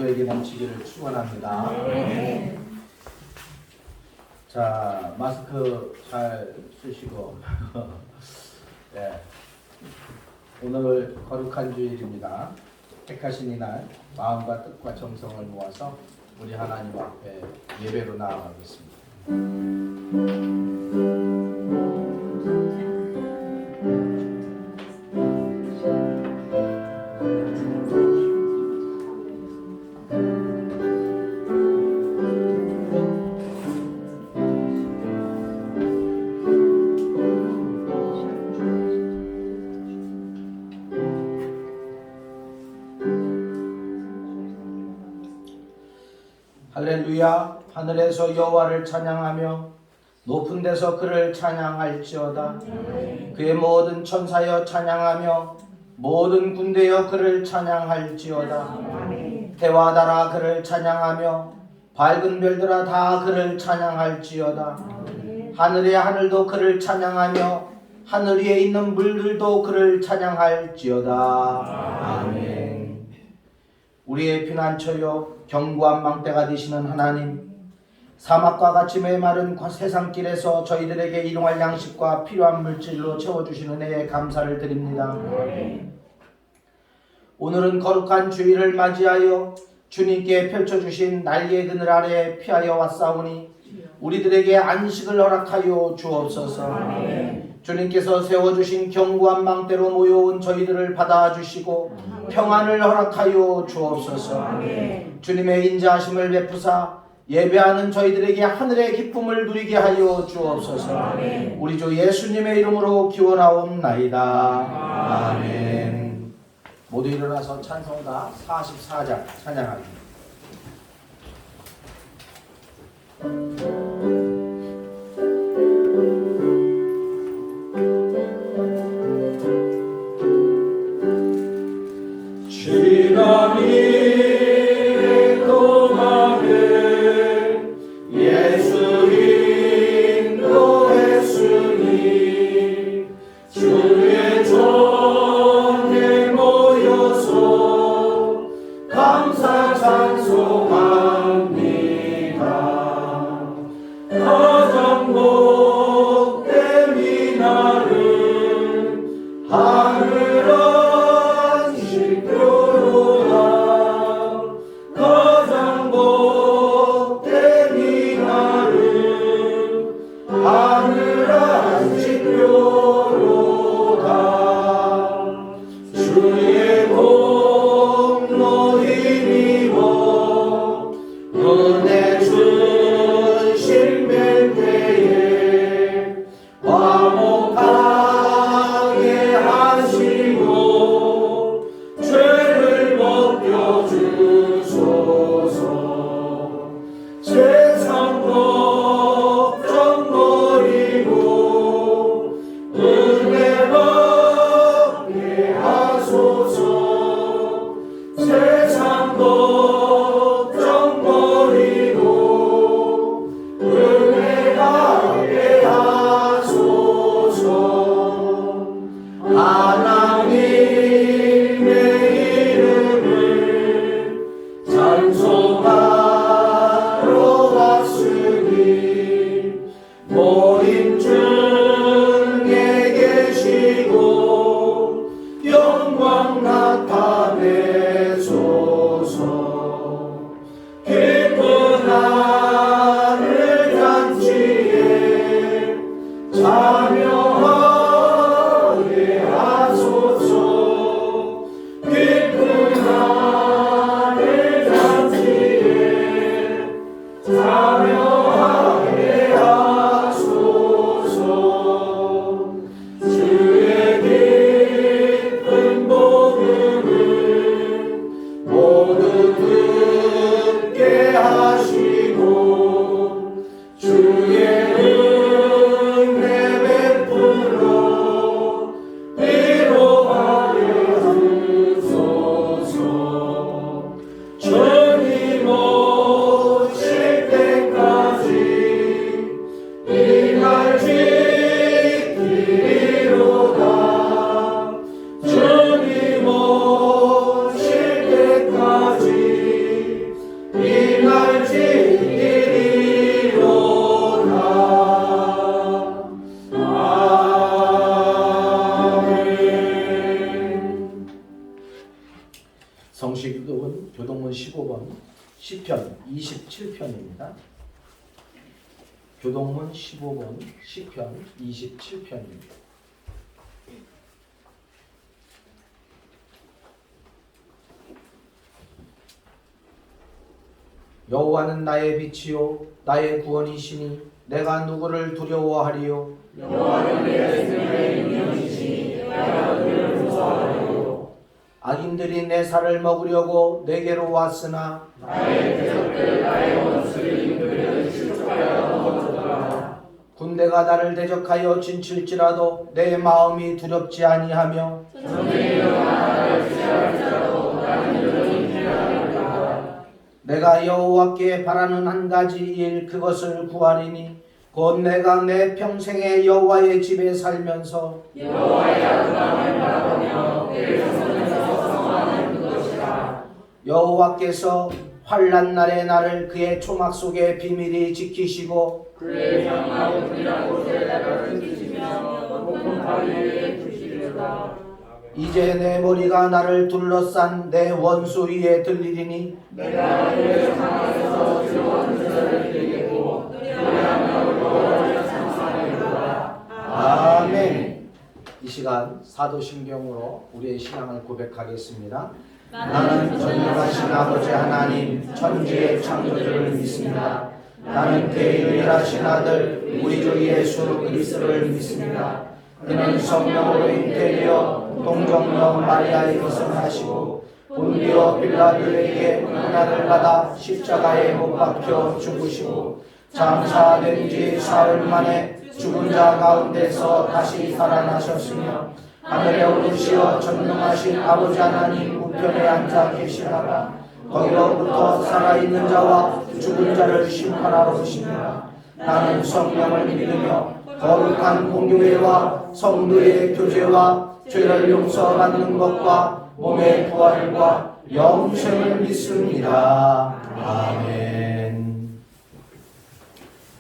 모두에게 넘치기를 축원합니다. 자, 마스크 잘 쓰시고 네. 오늘 거룩한 주일입니다. 택하신 이날 마음과 뜻과 정성을 모아서 우리 하나님 앞에 예배로 나아가겠습니다. 할렐루야. 하늘에서 여호와를 찬양하며 높은 데서 그를 찬양할지어다. 그의 모든 천사여 찬양하며 모든 군대여 그를 찬양할지어다. 해와 달아 그를 찬양하며 밝은 별들아 다 그를 찬양할지어다. 하늘의 하늘도 그를 찬양하며 하늘 위에 있는 물들도 그를 찬양할지어다. 아멘. 우리의 피난처요 견고한 망대가 되시는 하나님, 사막과 같이 메마른 세상길에서 저희들에게 일용할 양식과 필요한 물질로 채워주시는 은혜에 감사를 드립니다. 오늘은 거룩한 주일을 맞이하여 주님께 펼쳐주신 날개 그늘 아래 피하여 왔사오니 우리들에게 안식을 허락하여 주옵소서. 주님께서 세워주신 견고한 망대로 모여온 저희들을 받아주시고 평안을 허락하여 주옵소서. 주님의 인자하심을 베푸사 예배하는 저희들에게 하늘의 기쁨을 누리게 하여 주옵소서. 우리 주 예수님의 이름으로 기원하옵나이다. 아멘. 모두 일어나서 찬송가 44장 찬양합니다. 모두 듣게 교동문 15번 시편 27편입니다. 교동문 15번 시편 27편입니다. 여호와는 나의 빛이요 나의 구원이시니 내가 누구를 두려워하리요. 여호와는 내 생명의 능력이시니 내가 그를 무서워하리요. 악인들이 내 살을 먹으려고 내게로 왔으나 나의 대적들 나의 원수들이 그를 실족하여 먹었더라. 군대가 나를 대적하여 진칠지라도 내 마음이 두렵지 아니하며 전쟁이 일어나 나를 취할지라도 나는 여전히 피하리로다. 내가 여호와께 바라는 한 가지 일 그것을 구하리니 곧 내가 내 평생에 여호와의 집에 살면서 여호와의 아름다움을 바라보며 그의 성전에서 성화하는 그것이라. 여호와께서 환난 날에 나를 그의 초막 속에 비밀히 지키시고 그의 장막을 그냥 곳에 나를 지키시며 높은 바위 위에 두시리로다. 이제 내 머리가 나를 둘러싼 내 원수 위에 들리리니 내가 그의 장막에서 즐거운 제사를 드리겠고 노래하며 여호와를 찬송하리로다. 아멘. 이 시간 사도신경으로 우리의 신앙을 고백하겠습니다. 나는 전능하신 아버지 하나님 천지의 창조주를 믿습니다. 나는 대유일하신 아들 우리 주 예수 그리스도를 믿습니다. 그는 성령으로 잉태되어 동정녀 마리아의 것을 하시고 본디오 빌라도에게 고난을 받아 십자가에 못 박혀 죽으시고 장사된 지 사흘 만에 죽은 자 가운데서 다시 살아나셨으며 하늘에 오르시어 전능하신 아버지 하나님 우편에 앉아 계시다가 거기로부터 살아있는 자와 죽은 자를 심판하러 오십니다. 나는 성령을 믿으며 거룩한 공교회와 성도의 교제와 죄를 용서받는 것과 몸의 부활과 영생을 믿습니다. 아멘.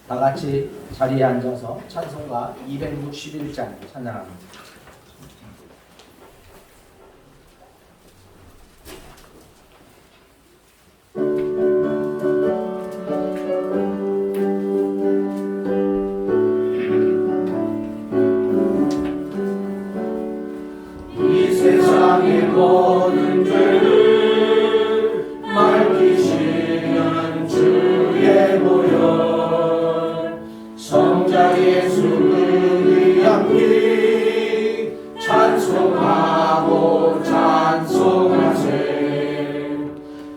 다 같이 자리에 앉아서 찬송가 261장 찬양합니다. 모든 죄를 맑히시는 주의 보혈 성자 예수 그 귀한 피 찬송하고 찬송하세.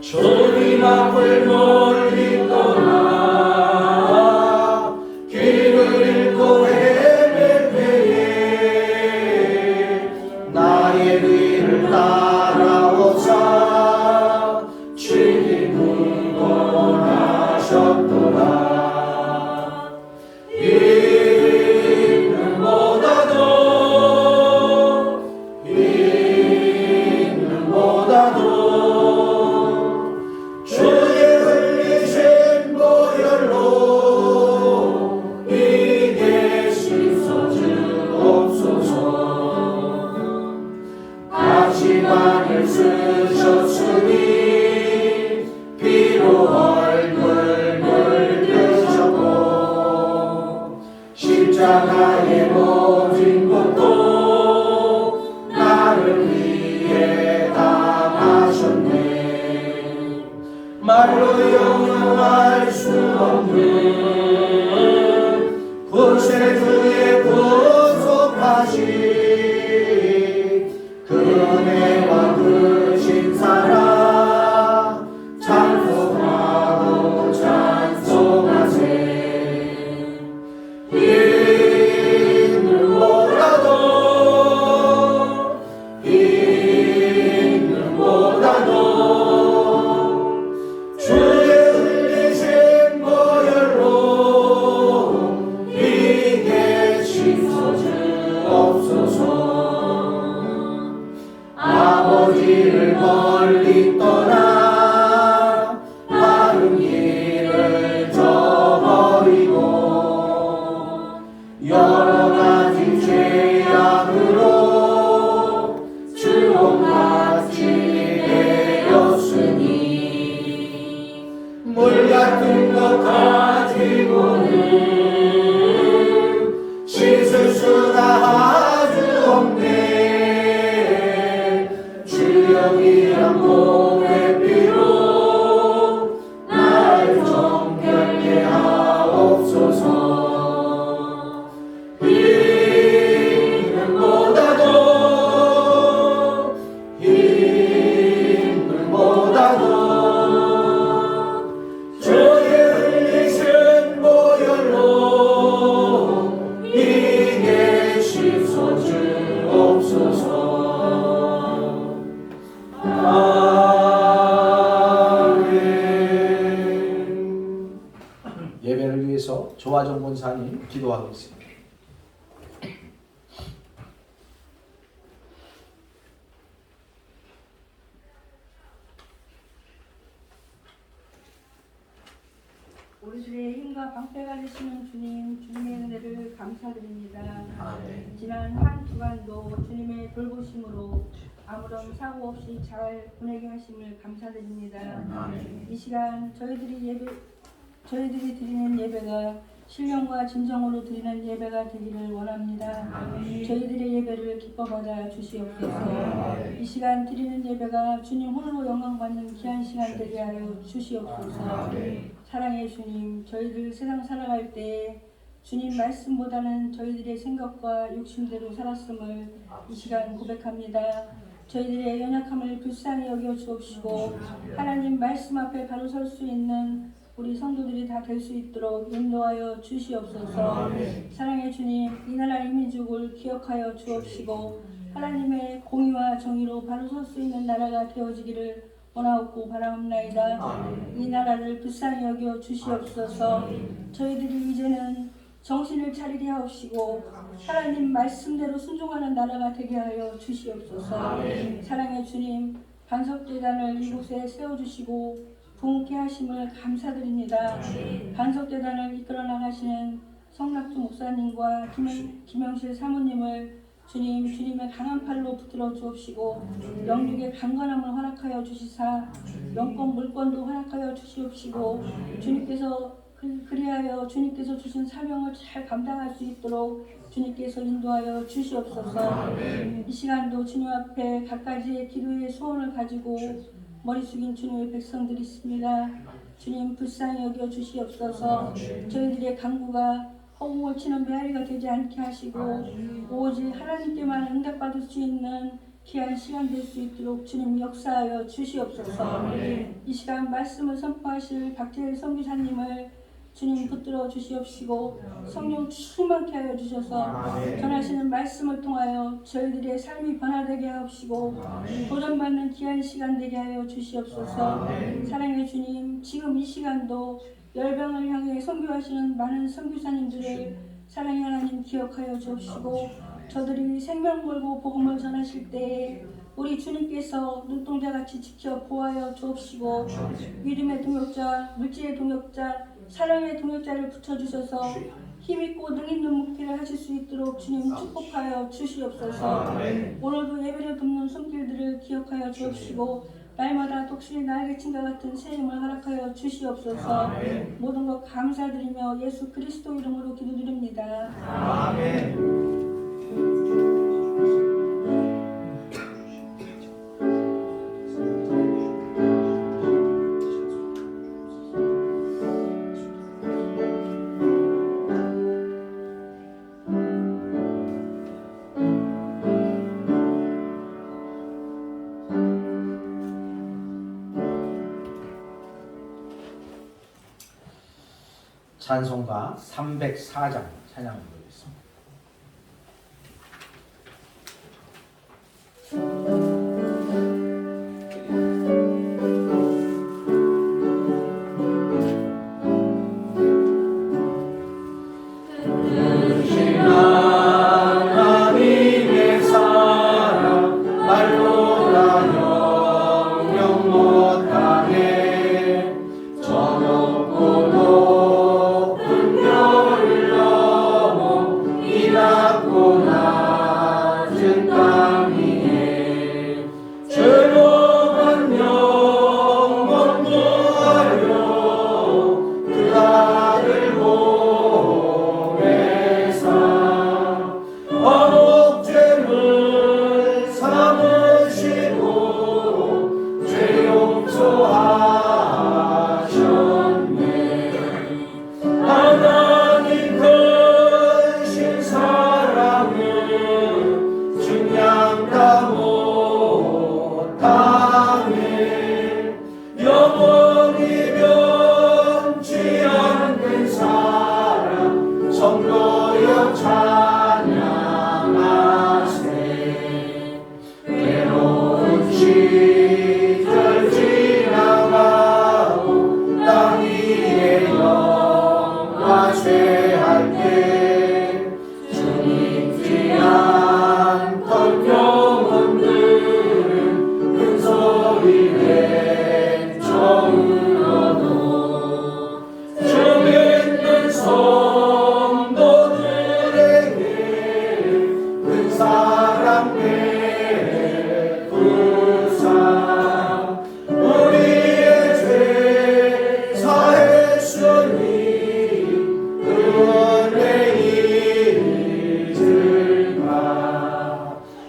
주님 앞을 멀리 떠나 길을 잃고 헤맬 때에 나의 길을 따라오사 주님 구원하셨도다. 이는보다도 주의 흘리신 보혈로 이게 씻어 주옵소서. 가시관을 쓰셨으니 피로 얼굴 물드셨고 십자가에 모진 것도 나를 위해 당하셨네. 말로 영영할 수 없는 구세주의 구속하신 그 은혜와 그 신사랑 찬송하고 찬송하세. 있는보다도 주의 흘리신 보혈로 이게 씻어 주옵소서. 같은 것 가지고는 씻을 수가 아주 없네. 주영이란 몸의 피로 날 정결케 하옵소서. 예배를 위해서 조화정 권사님 기도하겠습니다. 우리들의 힘과 방패가 되시는 주님, 주님의 은혜를 감사드립니다. 아멘. 지난 한 주간도 주님의 돌보심으로 아무런 사고 없이 잘 보내게 하심을 감사드립니다. 아멘. 이 시간 저희들이 드리는 예배가 신령과 진정으로 드리는 예배가 되기를 원합니다. 저희들의 예배를 기뻐 받아 주시옵소서. 이 시간 드리는 예배가 주님 홀로 영광 받는 귀한 시간 되게 하여 주시옵소서. 사랑의 주님, 저희들 세상 살아갈 때 주님 말씀보다는 저희들의 생각과 욕심대로 살았음을 이 시간 고백합니다. 저희들의 연약함을 불쌍히 여겨 주옵시고 하나님 말씀 앞에 바로 설 수 있는 우리 성도들이 다 될 수 있도록 인도하여 주시옵소서. 사랑의 주님, 이 나라 이민족을 기억하여 주옵시고 하나님의 공의와 정의로 바로 설 수 있는 나라가 되어지기를 원하옵고 바라옵나이다. 이 나라를 불쌍히 여겨 주시옵소서. 저희들이 이제는 정신을 차리게 하옵시고 하나님 말씀대로 순종하는 나라가 되게 하여 주시옵소서. 사랑의 주님, 반석재단을 이곳에 세워주시고 부흥케 하심을 감사드립니다. 반석재단을 이끌어 나가시는 성낙주 목사님과 김영실 사모님을 주님의 강한 팔로 붙들어 주옵시고 영육의 강건함을 허락하여 주시사 영권 물권도 허락하여 주시옵시고 그리하여 주님께서 주신 사명을 잘 감당할 수 있도록 주님께서 인도하여 주시옵소서. 이 시간도 주님 앞에 갖가지의 기도의 소원을 가지고 머리 숙인 주님의 백성들이 있습니다. 주님 불쌍히 여겨 주시옵소서. 저희들의 간구가 허공을 치는 메아리가 되지 않게 하시고 오직 하나님께만 응답받을 수 있는 귀한 시간 될 수 있도록 주님 역사하여 주시옵소서. 이 시간 말씀을 선포하실 박재일 선교사님을 주님 붙들어 주시옵시고 성령 충만케 하여 주셔서 전하시는 말씀을 통하여 저희들의 삶이 변화되게 하옵시고 도전받는 귀한 시간 되게 하여 주시옵소서. 사랑의 주님, 지금 이 시간도 열방을 향해 선교하시는 많은 선교사님들을 사랑의 하나님 기억하여 주옵시고 저들이 생명 걸고 복음을 전하실 때에 우리 주님께서 눈동자같이 지켜 보호하여 주옵시고 믿음의 동역자, 물질의 동역자, 사랑의 동역자를 붙여주셔서 힘있고 능있는 목회를 하실 수 있도록 주님 축복하여 주시옵소서. 오늘도 예배를 돕는 손길들을 기억하여 주옵시고 날마다 독수리 날개침과 같은 새 힘을 허락하여 주시옵소서. 모든 것 감사드리며 예수 그리스도 이름으로 기도드립니다. 아멘. 찬송가 304장 찬양을 부르겠습니다. 믿는 성도들에게 그 사랑 베푸사 우리의 죄 사했으니 그 은혜 잊을까.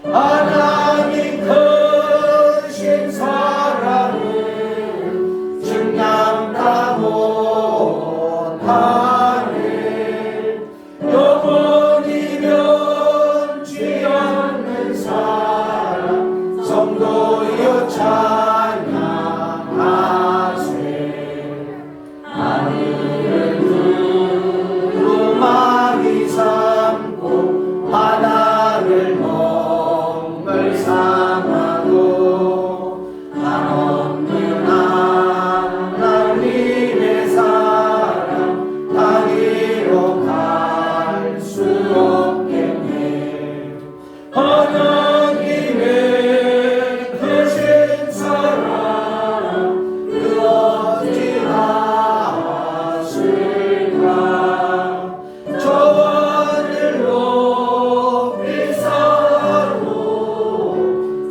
하나님 크신 사랑을 증명다 못하네. 영원히 변치 않는 사랑 성도여 찬양하세. 하늘을 두루마리 삼고 바다를 먹물 삼아도 한없는 하나님의 사랑 다기로 갈 수 없겠네. 하나님의 크신 사랑 그 어찌하실까. 저들로 비사로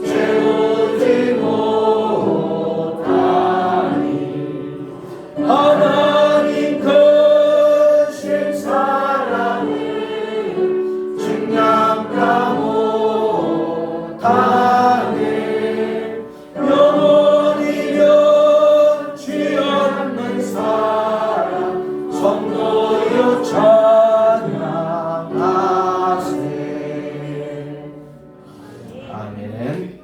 채우지 못하니 하나님 크신 사랑을 증명다 못하네. 영원히 변치 않는 사랑 성도여 찬양하세. 아멘.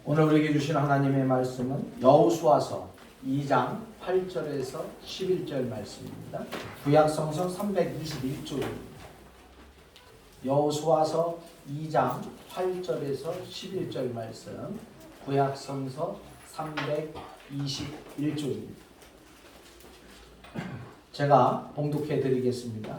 오늘 우리에게 주신 하나님의 말씀은 여호수아서 2장 8절에서 11절 말씀입니다. 구약성서 321쪽입니다. 여호수아서 2장 8절에서 11절 말씀, 구약성서 321쪽입니다. 제가 봉독해 드리겠습니다.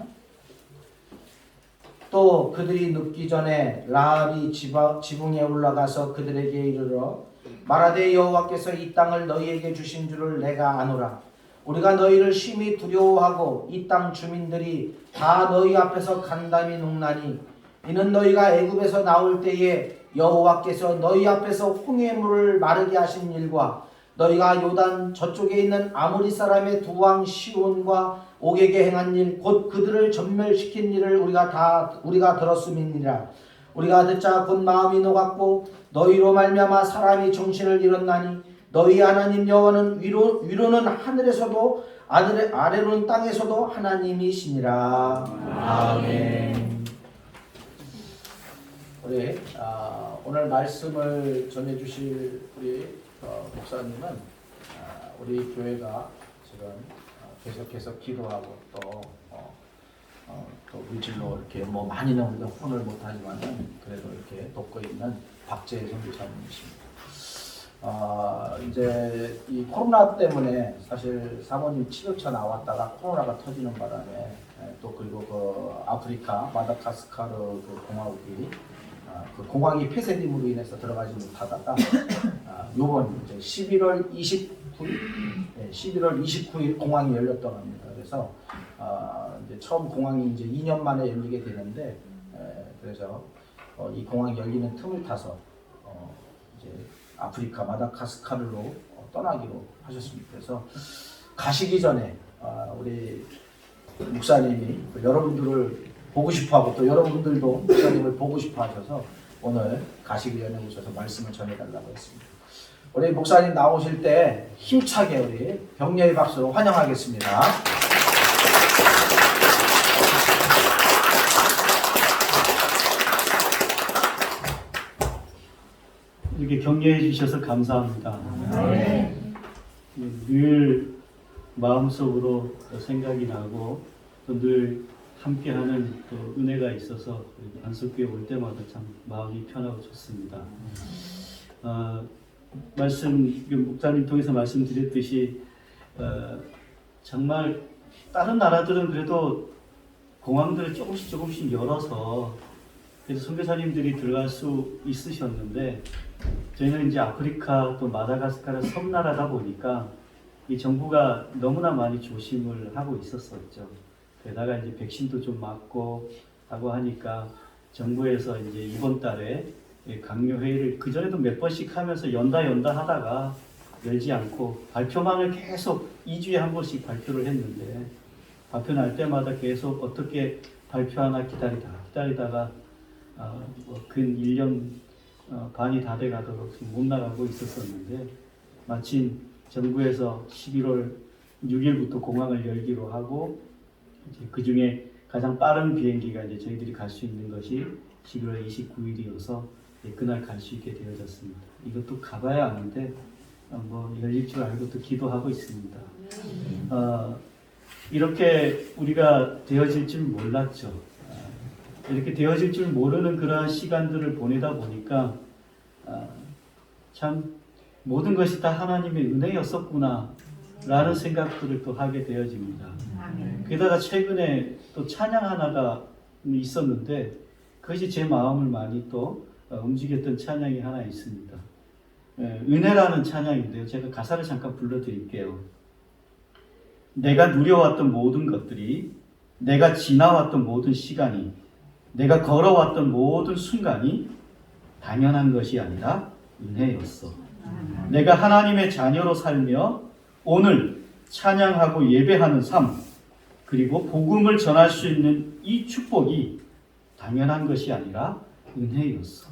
또 그들이 눕기 전에 라합이 지붕에 올라가서 그들에게 이르러 말하되 여호와께서 이 땅을 너희에게 주신 줄을 내가 아노라. 우리가 너희를 심히 두려워하고 이 땅 주민들이 다 너희 앞에서 간담이 녹나니 이는 너희가 애굽에서 나올 때에 여호와께서 너희 앞에서 홍해물을 마르게 하신 일과 너희가 요단 저쪽에 있는 아모리 사람의 두 왕 시온과 옥에게 행한 일 곧 그들을 전멸시킨 일을 우리가 들었음이니라. 우리가 듣자 곧 마음이 녹았고 너희로 말미암아 사람이 정신을 잃었나니 너희 하나님 여호와는 위로는 하늘에서도 아래로는 땅에서도 하나님이시니라. 아멘. 우리 오늘 말씀을 전해주실 우리 목사님은 우리 교회가 지금 계속해서 기도하고 또 물질로 이렇게 뭐 많이는 우리가 후원을 못하지만은 그래도 이렇게 돕고 있는 박재희 선교사님이십니다. 이제 이 코로나 때문에 사실 사모님 7회차 나왔다가 코로나가 터지는 바람에 또 그리고 그 아프리카 마다가스카르 그 공화국이 그 공항이 폐쇄됨으로 인해서 들어가지 못하다가 요번 이제 11월 29일 공항이 열렸다고 합니다. 그래서 이제 처음 공항이 이제 2년 만에 열리게 되는데 그래서 이 공항이 열리는 틈을 타서 이제 아프리카 마다가스카르로 떠나기로 하셨습니다. 그래서 가시기 전에 우리 목사님이 여러분들을 보고 싶어하고 또 여러분들도 목사님을 보고 싶어하셔서 오늘 가시기 전에 오셔서 말씀을 전해달라고 했습니다. 우리 목사님 나오실 때 힘차게 우리 격려의 박수로 환영하겠습니다. 이렇게 격려해 주셔서 감사합니다. 늘 마음속으로 생각이 나고 또 늘 함께하는 또 은혜가 있어서 안석교회 올 때마다 참 마음이 편하고 좋습니다. 목사님 통해서 말씀드렸듯이 정말 다른 나라들은 그래도 공항들을 조금씩 열어서 그래서 선교사님들이 들어갈 수 있으셨는데 저희는 이제 아프리카 또 마다가스카르 섬나라다 보니까 이 정부가 너무나 많이 조심을 하고 있었었죠. 게다가 이제 백신도 좀 맞고 하고 하니까 정부에서 이제 이번 달에 강요 회의를 그 전에도 몇 번씩 하면서 연다 하다가 열지 않고 발표만을 계속 2주에 한 번씩 발표를 했는데 발표 날 때마다 계속 어떻게 발표하나 기다리다가 근 1년 반이 다 돼가도록 못 나가고 있었었는데 마침 정부에서 11월 6일부터 공항을 열기로 하고 이제 그 중에 가장 빠른 비행기가 이제 저희들이 갈 수 있는 것이 11월 29일이어서 그날 갈 수 있게 되어졌습니다. 이것도 가봐야 아는데 뭐 열릴 줄 알고 또 기도하고 있습니다. 이렇게 우리가 되어질 줄 몰랐죠. 이렇게 되어질 줄 모르는 그러한 시간들을 보내다 보니까 참 모든 것이 다 하나님의 은혜였었구나 라는 생각들을 또 하게 되어집니다. 게다가 최근에 또 찬양 하나가 있었는데 그것이 제 마음을 많이 또 움직였던 찬양이 하나 있습니다. 은혜라는 찬양인데요. 제가 가사를 잠깐 불러드릴게요. 내가 누려왔던 모든 것들이, 내가 지나왔던 모든 시간이, 내가 걸어왔던 모든 순간이 당연한 것이 아니라 은혜였어. 내가 하나님의 자녀로 살며 오늘 찬양하고 예배하는 삶, 그리고 복음을 전할 수 있는 이 축복이 당연한 것이 아니라 은혜였어.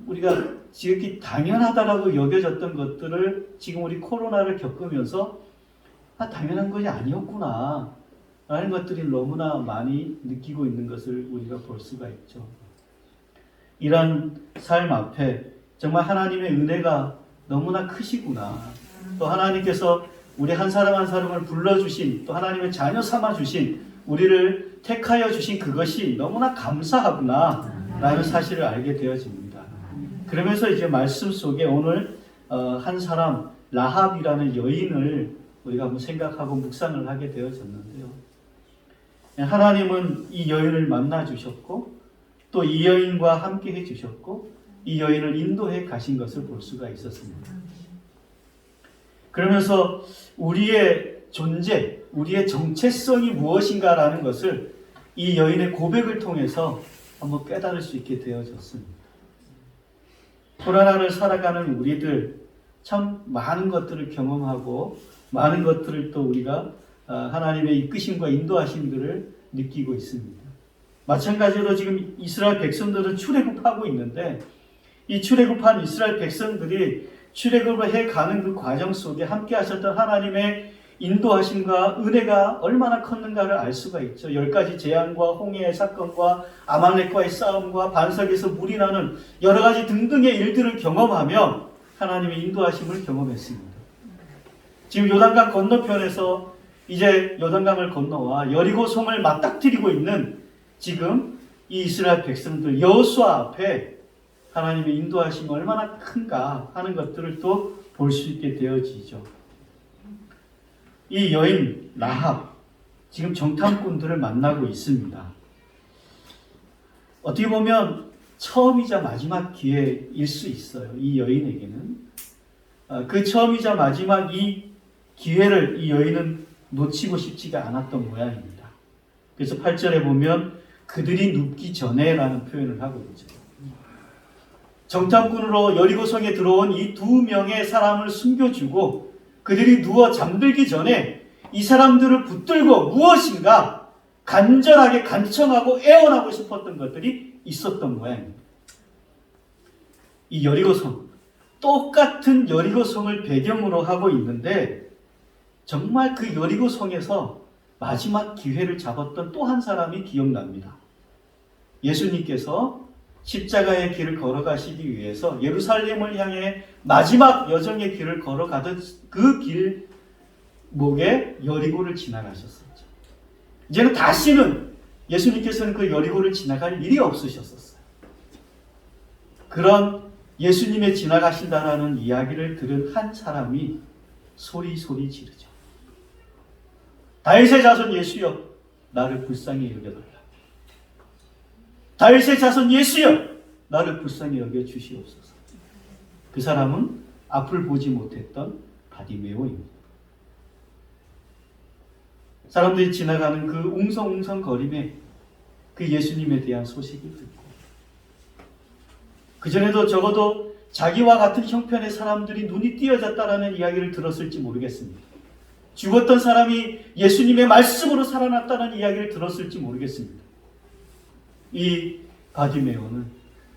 우리가 지극히 당연하다라고 여겨졌던 것들을 지금 우리 코로나를 겪으면서 당연한 것이 아니었구나 라는 것들이 너무나 많이 느끼고 있는 것을 우리가 볼 수가 있죠. 이런 삶 앞에 정말 하나님의 은혜가 너무나 크시구나. 또 하나님께서 우리 한 사람 한 사람을 불러주신, 또 하나님의 자녀 삼아주신, 우리를 택하여 주신 그것이 너무나 감사하구나 라는 사실을 알게 되어집니다. 그러면서 이제 말씀 속에 오늘 한 사람 라합이라는 여인을 우리가 한번 생각하고 묵상을 하게 되어졌는데요. 하나님은 이 여인을 만나 주셨고 또 이 여인과 함께 해 주셨고 이 여인을 인도해 가신 것을 볼 수가 있었습니다. 그러면서 우리의 존재, 우리의 정체성이 무엇인가라는 것을 이 여인의 고백을 통해서 한번 깨달을 수 있게 되어졌습니다. 코로나를 살아가는 우리들 참 많은 것들을 경험하고 많은 것들을 또 우리가 하나님의 이끄심과 인도하심들을 느끼고 있습니다. 마찬가지로 지금 이스라엘 백성들은 출애굽하고 있는데 이 출애굽한 이스라엘 백성들이 출애굽을 해가는 그 과정 속에 함께 하셨던 하나님의 인도하심과 은혜가 얼마나 컸는가를 알 수가 있죠. 10가지 재앙과 홍해의 사건과 아말렉과의 싸움과 반석에서 물이 나는 여러 가지 등등의 일들을 경험하며 하나님의 인도하심을 경험했습니다. 지금 요단강 건너편에서 이제 요단강을 건너와 여리고 성을 맞닥뜨리고 있는 지금 이 이스라엘 백성들 여호수아 앞에 하나님의 인도하심이 얼마나 큰가 하는 것들을 또 볼 수 있게 되어지죠. 이 여인 라합 지금 정탐꾼들을 만나고 있습니다. 어떻게 보면 처음이자 마지막 기회일 수 있어요. 이 여인에게는 그 처음이자 마지막 이 기회를 이 여인은 놓치고 싶지가 않았던 모양입니다. 그래서 8절에 보면 그들이 눕기 전에 라는 표현을 하고 있죠. 정탐꾼으로 여리고성에 들어온 이 2명의 사람을 숨겨주고 그들이 누워 잠들기 전에 이 사람들을 붙들고 무엇인가 간절하게 간청하고 애원하고 싶었던 것들이 있었던 모양입니다. 이 여리고성, 똑같은 여리고성을 배경으로 하고 있는데 정말 그 여리고성에서 마지막 기회를 잡았던 또 한 사람이 기억납니다. 예수님께서 십자가의 길을 걸어가시기 위해서 예루살렘을 향해 마지막 여정의 길을 걸어가던 그 길목에 여리고를 지나가셨었죠. 이제는 다시는 예수님께서는 그 여리고를 지나갈 일이 없으셨었어요. 그런 예수님의 지나가신다라는 이야기를 들은 한 사람이 소리 지르죠. 다윗의 자손 예수여, 나를 불쌍히 여겨달라. 다윗의 자손 예수여, 나를 불쌍히 여겨 주시옵소서. 그 사람은 앞을 보지 못했던 바디메오입니다. 사람들이 지나가는 그 웅성웅성거림에 그 예수님에 대한 소식을 듣고, 그전에도 적어도 자기와 같은 형편의 사람들이 눈이 띄어졌다라는 이야기를 들었을지 모르겠습니다. 죽었던 사람이 예수님의 말씀으로 살아났다는 이야기를 들었을지 모르겠습니다. 이 바디메오는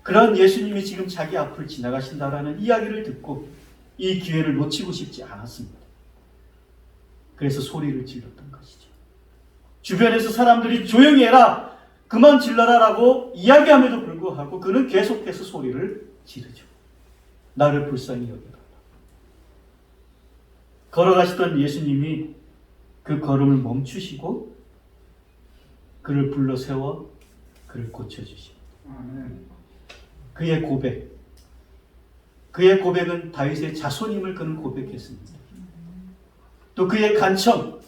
그런 예수님이 지금 자기 앞을 지나가신다라는 이야기를 듣고 이 기회를 놓치고 싶지 않았습니다. 그래서 소리를 질렀던 것이죠. 주변에서 사람들이 조용히 해라, 그만 질러라 라고 이야기함에도 불구하고 그는 계속해서 소리를 지르죠. 나를 불쌍히 여겨라. 걸어가시던 예수님이 그 걸음을 멈추시고 그를 불러 세워 그를 고쳐주십니다. 그의 고백은 다윗의 자손임을 그는 고백했습니다. 또 그의 간청,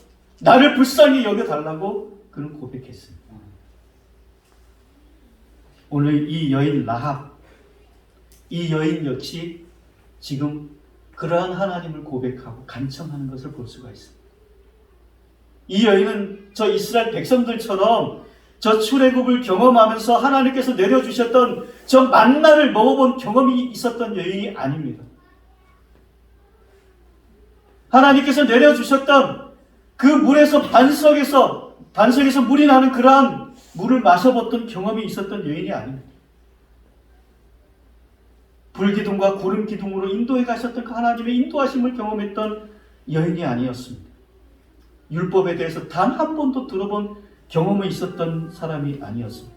나를 불쌍히 여겨달라고 그는 고백했습니다. 오늘 이 여인 라합, 이 여인 역시 지금 그러한 하나님을 고백하고 간청하는 것을 볼 수가 있습니다. 이 여인은 저 이스라엘 백성들처럼 저 출애굽을 경험하면서 하나님께서 내려주셨던 저 만나를 먹어본 경험이 있었던 여인이 아닙니다. 하나님께서 내려주셨던 그 물에서 반석에서 물이 나는 그러한 물을 마셔봤던 경험이 있었던 여인이 아닙니다. 불기둥과 구름기둥으로 인도해 가셨던 그 하나님의 인도하심을 경험했던 여인이 아니었습니다. 율법에 대해서 단 한 번도 들어본 경험이 있었던 사람이 아니었습니다.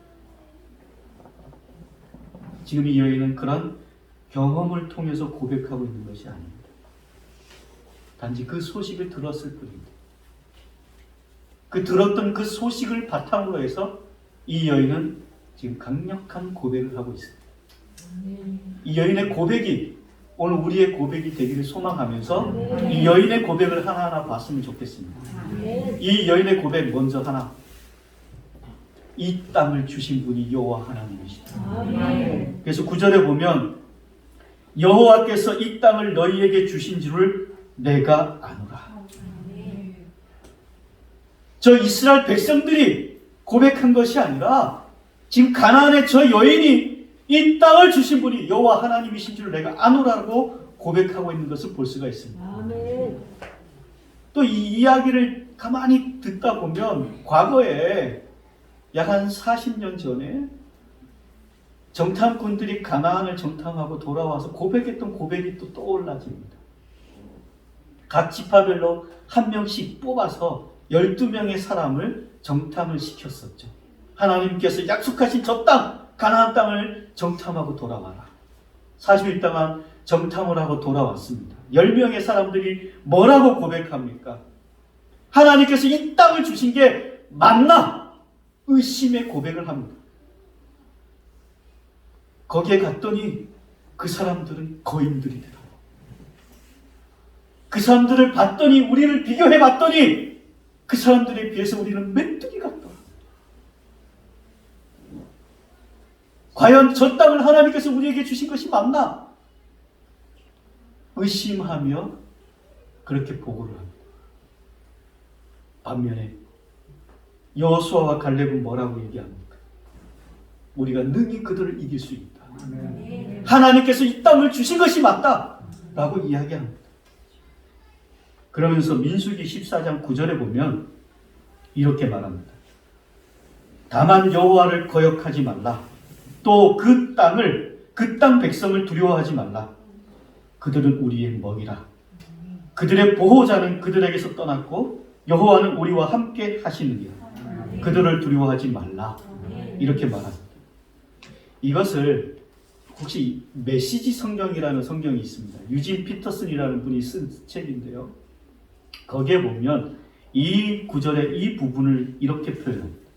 지금 이 여인은 그런 경험을 통해서 고백하고 있는 것이 아닙니다. 단지 그 소식을 들었을 뿐입니다. 그 들었던 그 소식을 바탕으로 해서 이 여인은 지금 강력한 고백을 하고 있습니다. 이 여인의 고백이 오늘 우리의 고백이 되기를 소망하면서 이 여인의 고백을 하나하나 봤으면 좋겠습니다. 이 여인의 고백 먼저 하나. 이 땅을 주신 분이 여호와 하나님이시다. 그래서 9절에 보면 여호와께서 이 땅을 너희에게 주신 줄을 내가 아노라. 저 이스라엘 백성들이 고백한 것이 아니라 지금 가나안의 저 여인이 이 땅을 주신 분이 여호와 하나님이신 줄 내가 아노라고 고백하고 있는 것을 볼 수가 있습니다. 또 이 이야기를 가만히 듣다 보면 과거에 약 한 40년 전에 정탐꾼들이 가나안을 정탐하고 돌아와서 고백했던 고백이 또 떠올라집니다. 각 지파별로 한 명씩 뽑아서 12명의 사람을 정탐을 시켰었죠. 하나님께서 약속하신 저 땅, 가나안 땅을 정탐하고 돌아와라. 40일 동안 정탐을 하고 돌아왔습니다. 10명의 사람들이 뭐라고 고백합니까? 하나님께서 이 땅을 주신 게 맞나? 의심의 고백을 합니다. 거기에 갔더니 그 사람들은 거인들이더라. 그 사람들을 봤더니, 우리를 비교해 봤더니 그 사람들에 비해서 우리는 메뚜기 같더라. 과연 저 땅을 하나님께서 우리에게 주신 것이 맞나? 의심하며 그렇게 보고를 합니다. 반면에 여호수아와 갈렙은 뭐라고 얘기합니까? 우리가 능히 그들을 이길 수 있다. 하나님께서 이 땅을 주신 것이 맞다 라고 이야기합니다. 그러면서 민수기 14장 9절에 보면 이렇게 말합니다. 다만 여호와를 거역하지 말라. 또 그 땅 백성을 두려워하지 말라. 그들은 우리의 먹이라. 그들의 보호자는 그들에게서 떠났고 여호와는 우리와 함께 하시느니라. 그들을 두려워하지 말라. 이렇게 말합니다. 이것을 혹시 메시지 성경이라는 성경이 있습니다. 유진 피터슨이라는 분이 쓴 책인데요. 거기에 보면 이 구절의 이 부분을 이렇게 표현합니다.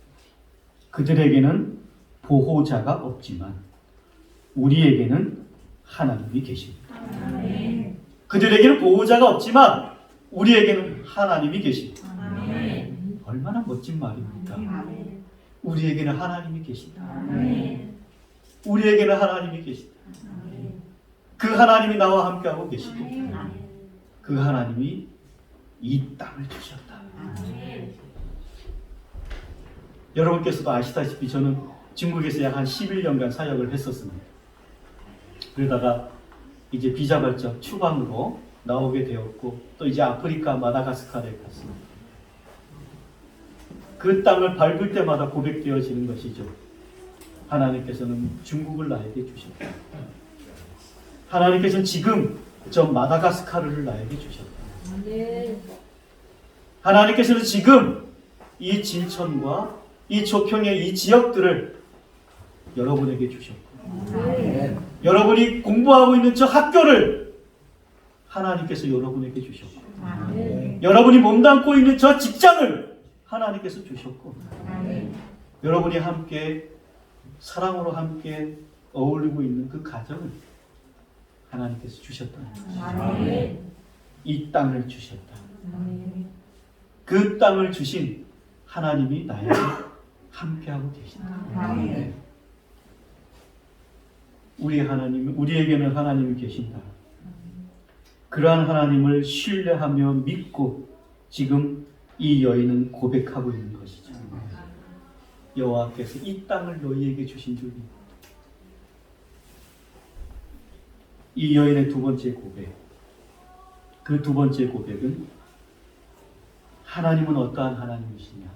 그들에게는 보호자가 없지만 우리에게는 하나님이 계십니다. 그들에게는 보호자가 없지만 우리에게는 하나님이 계십니다. 얼마나 멋진 말입니까? 우리에게는 하나님이 계신다. 우리에게는 하나님이 계시다. 그 하나님이 나와 함께하고 계시고 그 하나님이 이 땅을 주셨다. 여러분께서도 아시다시피 저는 중국에서 약 한 11년간 사역을 했었습니다. 그러다가 이제 비자발적 추방으로 나오게 되었고 또 이제 아프리카 마다가스카르에 갔습니다. 그 땅을 밟을 때마다 고백되어지는 것이죠. 하나님께서는 중국을 나에게 주셨다. 하나님께서는 지금 저 마다가스카르를 나에게 주셨다. 하나님께서는 지금 이 진천과 이 족형의 이 지역들을 여러분에게 주셨고 여러분이 공부하고 있는 저 학교를 하나님께서 여러분에게 주셨고 여러분이 몸담고 있는 저 직장을 하나님께서 주셨고 여러분이 함께 사랑으로 함께 어울리고 있는 그 가정을 하나님께서 주셨다는 것이죠. 이 땅을 주셨다. 그 땅을 주신 하나님이 나에게 함께하고 계신다. 우리에게는 하나님이 계신다. 그러한 하나님을 신뢰하며 믿고 지금 이 여인은 고백하고 있는 것이죠. 여호와께서 이 땅을 너희에게 주신 줄이. 이 여인의 두 번째 고백. 그 두 번째 고백은 하나님은 어떠한 하나님이시냐?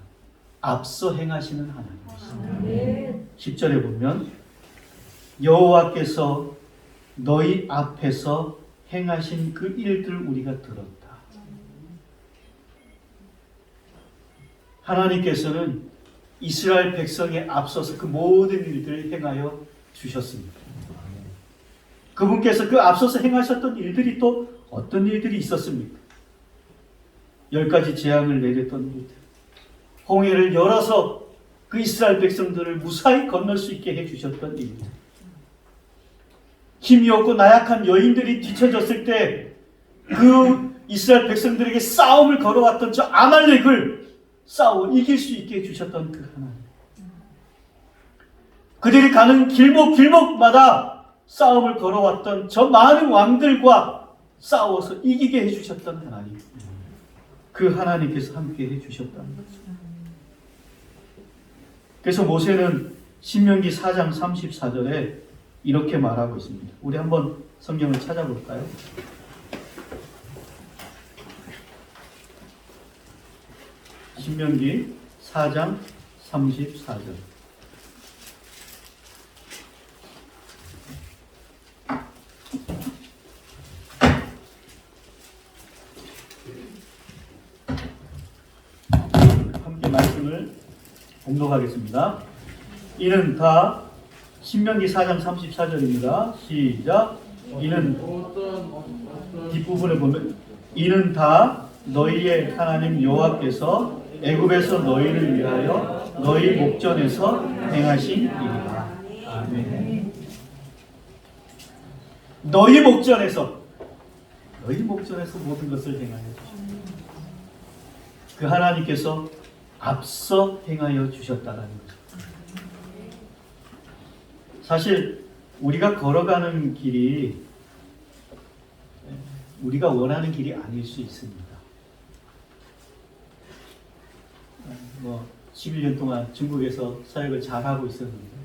앞서 행하시는 하나님이시냐? 10절에 보면 여호와께서 너희 앞에서 행하신 그 일들을 우리가 들었다. 하나님께서는 이스라엘 백성에 앞서서 그 모든 일들을 행하여 주셨습니다. 그분께서 그 앞서서 행하셨던 일들이 또 어떤 일들이 있었습니까? 10가지 재앙을 내렸던 일들, 홍해를 열어서 그 이스라엘 백성들을 무사히 건널 수 있게 해주셨던 일들, 힘이 없고 나약한 여인들이 뒤쳐졌을 때 그 이스라엘 백성들에게 싸움을 걸어왔던 저 아말렉을 싸워 이길 수 있게 해주셨던 그 하나님, 그들이 가는 길목마다 싸움을 걸어왔던 저 많은 왕들과 싸워서 이기게 해주셨던 하나님, 그 하나님께서 함께 해주셨다는 거죠. 그래서 모세는 신명기 4장 34절에 이렇게 말하고 있습니다. 우리 한번 성경을 찾아볼까요? 신명기 4장 34절. 함께 말씀을 공독하겠습니다. 이는 다 신명기 4장 34절입니다. 시작. 이는 뒷부분에 보면 이는 다 너희의 하나님 여호와께서 애굽에서 너희를 위하여 너희 목전에서 행하신 일이다. 아멘. 너희 목전에서 모든 것을 행하여 주셨다. 그 하나님께서 앞서 행하여 주셨다는 거죠. 사실 우리가 걸어가는 길이 우리가 원하는 길이 아닐 수 있습니다. 11년 동안 중국에서 사역을 잘하고 있었는데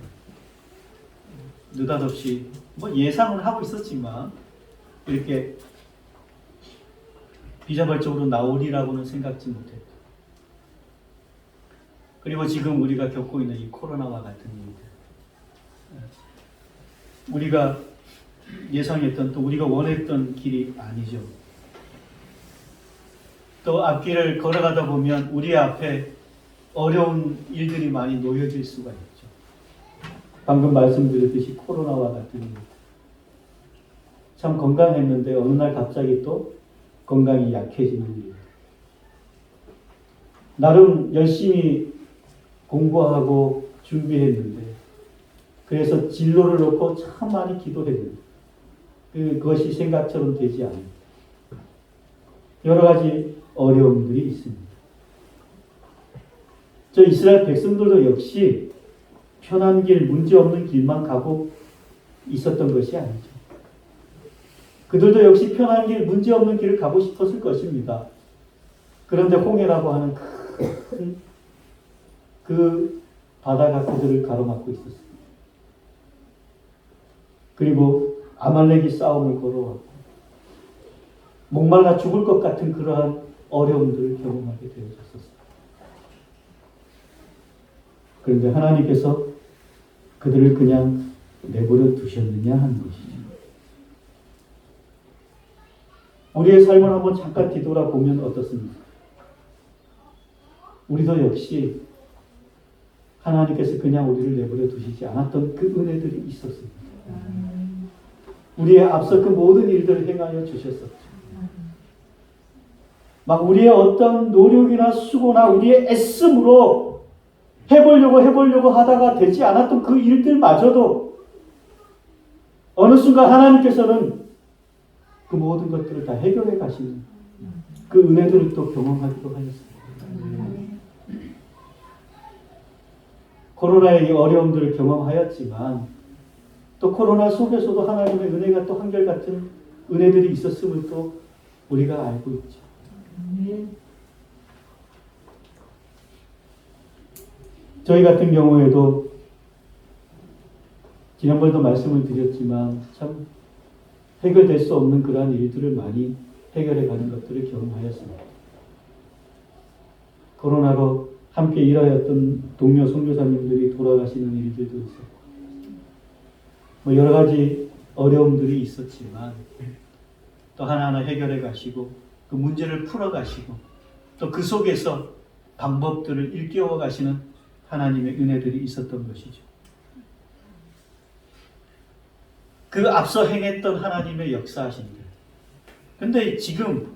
느닷없이 예상을 하고 있었지만 이렇게 비자발적으로 나오리라고는 생각지 못했고, 그리고 지금 우리가 겪고 있는 이 코로나와 같은 일들, 우리가 예상했던 또 우리가 원했던 길이 아니죠. 또 앞길을 걸어가다 보면 우리 앞에 어려운 일들이 많이 놓여질 수가 있죠. 방금 말씀드렸듯이 코로나와 같은 일. 참 건강했는데 어느 날 갑자기 또 건강이 약해지는 일. 나름 열심히 공부하고 준비했는데, 그래서 진로를 놓고 참 많이 기도했는데 그것이 생각처럼 되지 않는 여러 가지 어려움들이 있습니다. 저 이스라엘 백성들도 역시 편한 길, 문제 없는 길만 가고 있었던 것이 아니죠. 그들도 역시 편한 길, 문제 없는 길을 가고 싶었을 것입니다. 그런데 홍해라고 하는 큰 그 바다가 그들을 가로막고 있었습니다. 그리고 아말렉이 싸움을 걸어왔고 목말라 죽을 것 같은 그러한 어려움들을 경험하게 되어졌었습니다. 그런데 하나님께서 그들을 그냥 내버려 두셨느냐 하는 것이죠. 우리의 삶을 한번 잠깐 뒤돌아보면 어떻습니까? 우리도 역시 하나님께서 그냥 우리를 내버려 두시지 않았던 그 은혜들이 있었습니다. 우리의 앞서 그 모든 일들을 행하여 주셨었죠. 막 우리의 어떤 노력이나 수고나 우리의 애씀으로 해보려고 하다가 되지 않았던 그 일들마저도 어느 순간 하나님께서는 그 모든 것들을 다 해결해 가시는 그 은혜들을 또 경험하기도 하였습니다. 코로나의 어려움들을 경험하였지만 또 코로나 속에서도 하나님의 은혜가 또 한결같은 은혜들이 있었음을 또 우리가 알고 있죠. 저희 같은 경우에도 지난번에도 말씀을 드렸지만 참 해결될 수 없는 그러한 일들을 많이 해결해 가는 것들을 경험하였습니다. 코로나로 함께 일하였던 동료 선교사님들이 돌아가시는 일들도 있었고 뭐 여러 가지 어려움들이 있었지만 또 하나하나 해결해 가시고 그 문제를 풀어 가시고 또 그 속에서 방법들을 일깨워 가시는 하나님의 은혜들이 있었던 것이죠. 그 앞서 행했던 하나님의 역사하심들. 근데 지금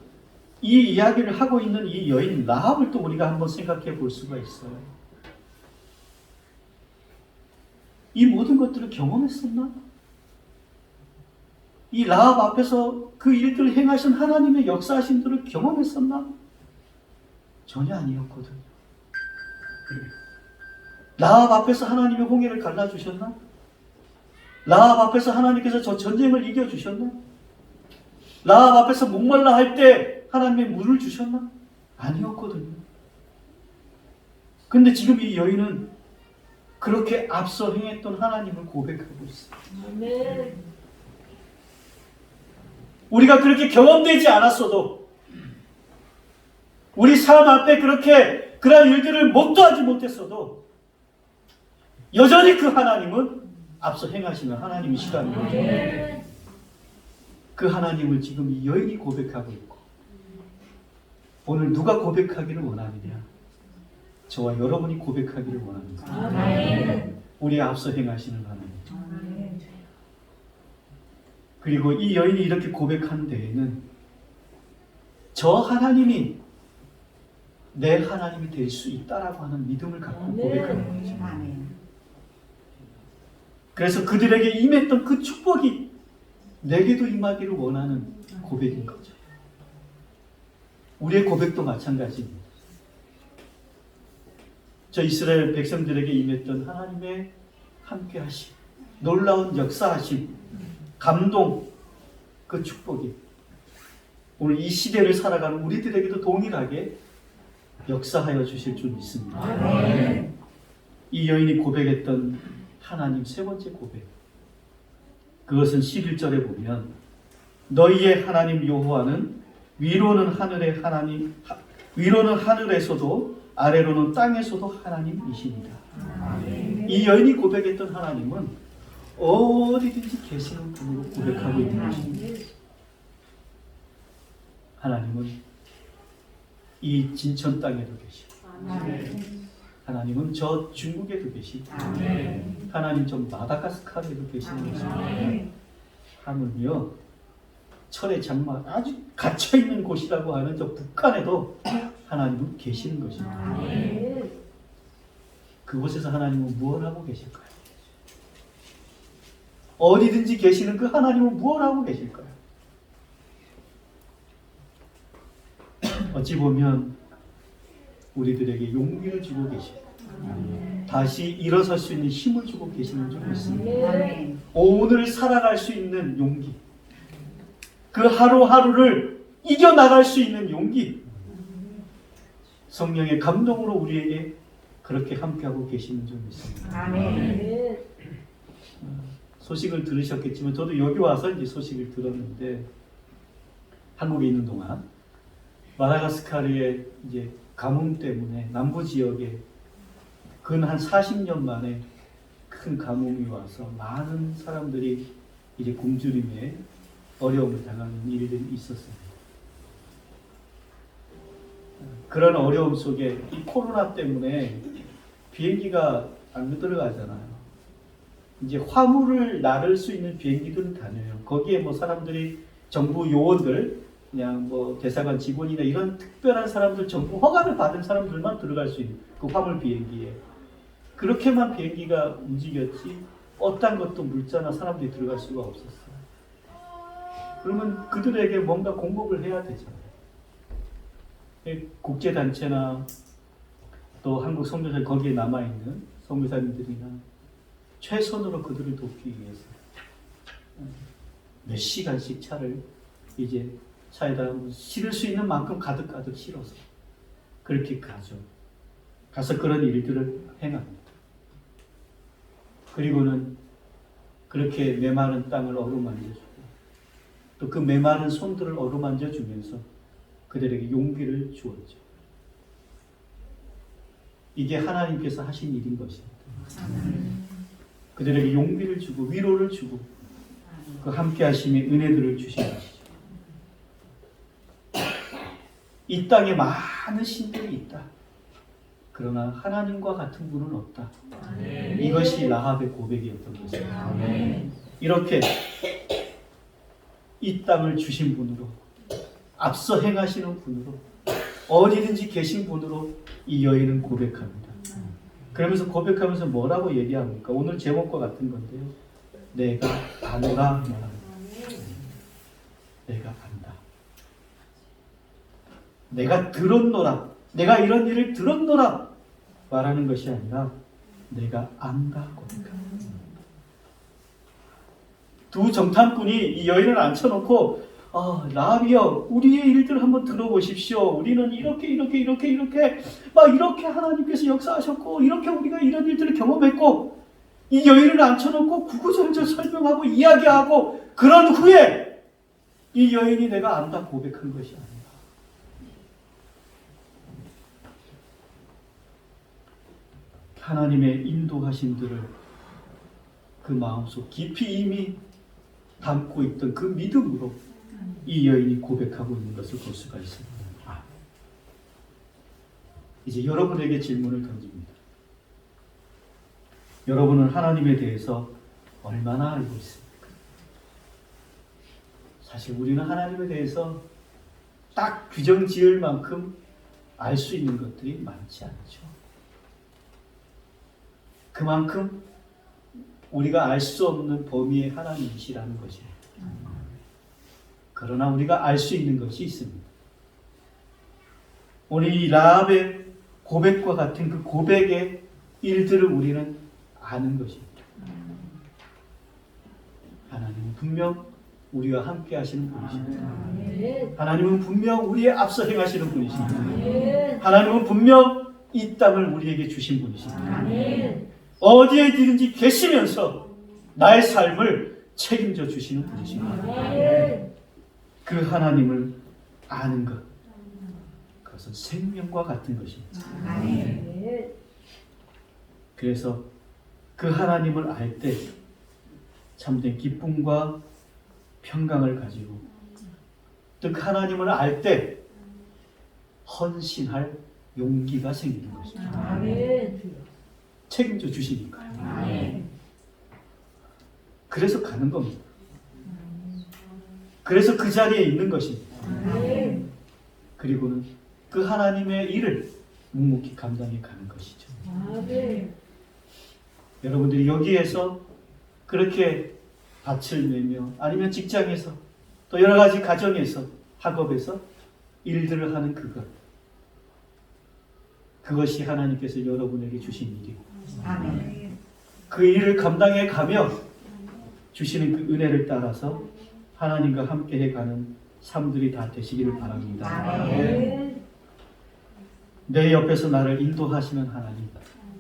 이 이야기를 하고 있는 이 여인 라합을 또 우리가 한번 생각해 볼 수가 있어요. 이 모든 것들을 경험했었나? 이 라합 앞에서 그 일들을 행하신 하나님의 역사하심들을 경험했었나? 전혀 아니었거든요. 라합 앞에서 하나님의 홍해를 갈라주셨나? 라합 앞에서 하나님께서 저 전쟁을 이겨주셨나? 라합 앞에서 목말라 할 때 하나님의 물을 주셨나? 아니었거든요. 근데 지금 이 여인은 그렇게 앞서 행했던 하나님을 고백하고 있어요. 아멘. 우리가 그렇게 경험되지 않았어도 우리 삶 앞에 그렇게 그런 일들을 목도하지 못했어도 여전히 그 하나님은 앞서 행하시는 하나님이시라는 거죠. 그 하나님을 지금 이 여인이 고백하고 있고 오늘 누가 고백하기를 원하느냐? 저와 여러분이 고백하기를 원합니다. 아멘. 우리 앞서 행하시는 하나님. 그리고 이 여인이 이렇게 고백한 데에는 저 하나님이 내 하나님이 될 수 있다라고 하는 믿음을 갖고 고백하는 거죠. 그래서 그들에게 임했던 그 축복이 내게도 임하기를 원하는 고백인 거죠. 우리의 고백도 마찬가지입니다. 저 이스라엘 백성들에게 임했던 하나님의 함께하심, 놀라운 역사하심, 감동, 그 축복이 오늘 이 시대를 살아가는 우리들에게도 동일하게 역사하여 주실 줄 믿습니다. 아멘. 이 여인이 고백했던 하나님 세 번째 고백, 그것은 11절에 보면 너희의 하나님 여호와는 위로는 하늘의 하나님, 위로는 하늘에서도 아래로는 땅에서도 하나님이십니다. 아멘. 이 여인이 고백했던 하나님은 어디든지 계시는 분으로 고백하고 있는 것입니다. 하나님은 이 진천 땅에도 계시고 하나님은 저 중국에도 계시고 하나님 저 마다가스카르에도 계시는 것입니다. 하물며 철의 장막 아주 갇혀있는 곳이라고 하는 저 북한에도 하나님은 계시는 것입니다. 그곳에서 하나님은 무엇을 하고 계실까요? 어디든지 계시는 그 하나님은 무엇을 하고 계실까요? 어찌 보면 우리들에게 용기를 주고 계시고 다시 일어설 수 있는 힘을 주고 계시는 줄 믿습니다. 아멘. 오늘 살아갈 수 있는 용기, 그 하루하루를 이겨나갈 수 있는 용기, 성령의 감동으로 우리에게 그렇게 함께하고 계시는 줄 믿습니다. 아멘. 소식을 들으셨겠지만 저도 여기 와서 이제 소식을 들었는데, 한국에 있는 동안 마다가스카르의 이제 가뭄 때문에 남부 지역에 근 한 40년 만에 큰 가뭄이 와서 많은 사람들이 이제 굶주림에 어려움을 당하는 일들이 있었습니다. 그런 어려움 속에 이 코로나 때문에 비행기가 안 들어가잖아요. 이제 화물을 나를 수 있는 비행기들은 다녀요. 거기에 뭐 사람들이 정부 요원들, 그냥 뭐 대사관 직원이나 이런 특별한 사람들, 정부 허가를 받은 사람들만 들어갈 수 있는 그 화물 비행기에, 그렇게만 비행기가 움직였지 어떤 것도 물자나 사람들이 들어갈 수가 없었어요. 그러면 그들에게 뭔가 공급을 해야 되잖아요. 국제단체나 또 한국 선교사 거기에 남아있는 선교사님들이나 최선으로 그들을 돕기 위해서 몇 시간씩 차를 이제 차에다 실을 수 있는 만큼 가득 실어서 그렇게 가죠. 가서 그런 일들을 행합니다. 그리고는 그렇게 메마른 땅을 어루만져주고 또 그 메마른 손들을 어루만져 주면서 그들에게 용기를 주었죠. 이게 하나님께서 하신 일인 것입니다. 그들에게 용기를 주고 위로를 주고 그 함께 하심의 은혜들을 주신 것이죠. 이 땅에 많은 신들이 있다. 그러나 하나님과 같은 분은 없다. 이것이 라합의 고백이었던 것입니다. 이렇게 이 땅을 주신 분으로, 앞서 행하시는 분으로, 어디든지 계신 분으로 이 여인은 고백합니다. 그러면서 고백하면서 뭐라고 얘기합니까? 오늘 제목과 같은 건데요. 내가 안다 말합니다. 내가 안다. 내가 들었노라. 내가 이런 일을 들었노라 말하는 것이 아니라 내가 안다 고백합니다. 두 정탐꾼이 이 여인을 앉혀놓고 라합이여, 우리의 일들 한번 들어보십시오. 우리는 이렇게 막 이렇게 하나님께서 역사하셨고 이렇게 우리가 이런 일들을 경험했고, 이 여인을 앉혀놓고 구구절절 설명하고 이야기하고 그런 후에 이 여인이 내가 안다 고백한 것이 아니라 하나님의 인도하심들을 그 마음속 깊이 이미 담고 있던 그 믿음으로 이 여인이 고백하고 있는 것을 볼 수가 있습니다. 이제 여러분에게 질문을 던집니다. 여러분은 하나님에 대해서 얼마나 알고 있습니까? 사실 우리는 하나님에 대해서 딱 규정 지을 만큼 알 수 있는 것들이 많지 않죠. 그만큼 우리가 알 수 없는 범위의 하나님이시라는 것입니다. 그러나 우리가 알 수 있는 것이 있습니다. 오늘 이 라합의 고백과 같은 그 고백의 일들을 우리는 아는 것입니다. 하나님은 분명 우리와 함께 하시는 분이십니다. 하나님은 분명 우리의 앞서 행하시는 분이십니다. 하나님은 분명 이 땅을 우리에게 주신 분이십니다. 어디에든지 계시면서 나의 삶을 책임져 주시는 분이십니다. 그 하나님을 아는 것, 그것은 생명과 같은 것입니다. 그래서 그 하나님을 알 때 참된 기쁨과 평강을 가지고, 또 그 하나님을 알 때 헌신할 용기가 생기는 것입니다. 책임져 주시니까요. 그래서 가는 겁니다. 그래서 그 자리에 있는 것입니다. 그리고는 그 하나님의 일을 묵묵히 감당해 가는 것이죠. 여러분들이 여기에서 그렇게 밭을 내며, 아니면 직장에서, 또 여러 가지 가정에서, 학업에서 일들을 하는 그것이 하나님께서 여러분에게 주신 일이고, 아멘. 그 일을 감당해 가며 주시는 그 은혜를 따라서 하나님과 함께 해가는 삶들이 다 되시기를 바랍니다. 아멘. 내 옆에서 나를 인도하시는 하나님,